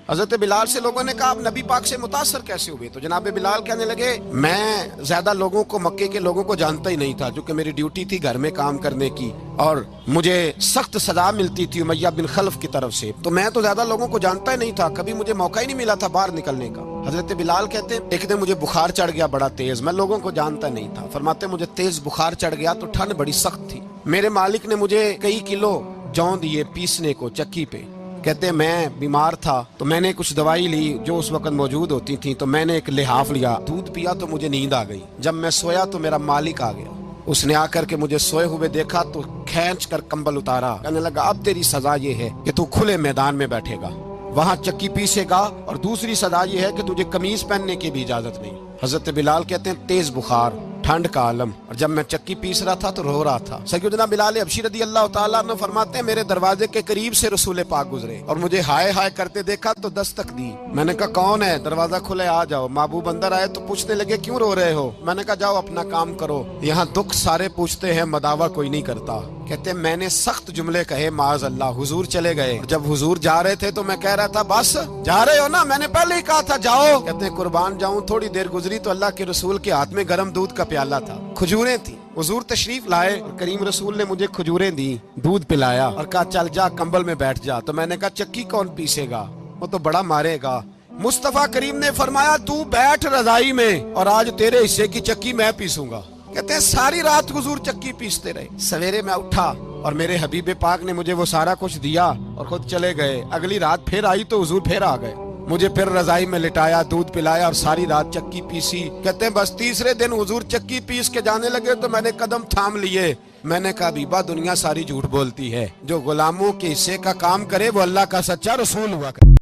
हजरत बिलाल से लोगों ने कहा आप नबी पाक से मुतासर कैसे हुए? तो जनाब बिलाल कहने लगे मैं ज्यादा लोगों को, मक्के के लोगों को जानता ही नहीं था, जो कि मेरी ड्यूटी थी घर में काम करने की और मुझे सख्त सजा मिलती थी उमैया बिन खल्फ की तरफ से, तो मैं तो ज्यादा लोगों को जानता ही नहीं था, कभी मुझे मौका ही नहीं मिला था बाहर निकलने का। हजरत बिलाल कहते हैं एक दिन मुझे बुखार चढ़ गया बड़ा तेज, मैं लोगों को जानता नहीं था। फरमाते मुझे तेज बुखार चढ़ गया तो ठंड बड़ी सख्त थी, मेरे मालिक ने मुझे कई किलो जौ दिए पीसने को चक्की पे। कहते मैं बीमार था तो मैंने कुछ दवाई ली जो उस वक्त मौजूद होती थी, तो मैंने एक लिहाफ लिया, दूध पिया तो मुझे नींद आ गई। जब मैं सोया तो मेरा मालिक आ गया, उसने आकर के मुझे सोए हुए देखा तो खींच कर कंबल उतारा, कहने लगा अब तेरी सजा ये है कि तू खुले मैदान में बैठेगा, वहाँ चक्की पीसेगा, और दूसरी सजा ये है कि तुझे कमीज पहनने की भी इजाजत नहीं। हजरत बिलाल कहते हैं तेज बुखार, ठंड का आलम, और जब मैं चक्की पीस रहा था तो रो रहा था। सैयदना बिलाल हबशी रदी अल्लाह ताला अन्हु फरमाते हैं मेरे दरवाजे के करीब से रसूल पाक गुजरे और मुझे हाय हाय करते देखा तो दस्तक दी। मैंने कहा कौन है? दरवाजा खुले आ जाओ। महबूब अंदर आए तो पूछने लगे क्यों रो रहे हो? मैंने कहा जाओ अपना काम करो, यहाँ दुख सारे पूछते हैं मदावा कोई नहीं करता। कहते मैंने सख्त जुमले कहे माज अल्लाह, हुजूर चले गए। जब हुजूर जा रहे थे तो मैं कह रहा था बस जा रहे हो ना, मैंने पहले ही कहा था जाओ। कहते कुर्बान जाऊं, थोड़ी देर गुजरी तो अल्लाह के रसूल के हाथ में गर्म दूध का प्याला था, खजूरें थी। हुजूर तशरीफ लाए और करीम रसूल ने मुझे खजूरें दी, दूध पिलाया और कहा चल जा कंबल में बैठ जा। तो मैंने कहा चक्की कौन पीसेगा, वो तो बड़ा मारेगा। मुस्तफा करीम ने फरमाया तू बैठ रजाई में और आज तेरे हिस्से की चक्की मैं पीसूंगा। कहते हैं सारी रात हुजूर चक्की पीसते रहे। सवेरे मैं उठा और मेरे हबीब पाक ने मुझे वो सारा कुछ दिया और खुद चले गए। अगली रात फिर आई तो हुजूर फिर आ गए, मुझे फिर रजाई में लिटाया, दूध पिलाया और सारी रात चक्की पीसी। कहते हैं बस तीसरे दिन हुजूर चक्की पीस के जाने लगे तो मैंने कदम थाम लिए। मैंने कहा बीबा दुनिया सारी झूठ बोलती है, जो गुलामों के हिस्से का काम करे वो अल्लाह का सच्चा रसूल हुआ करे।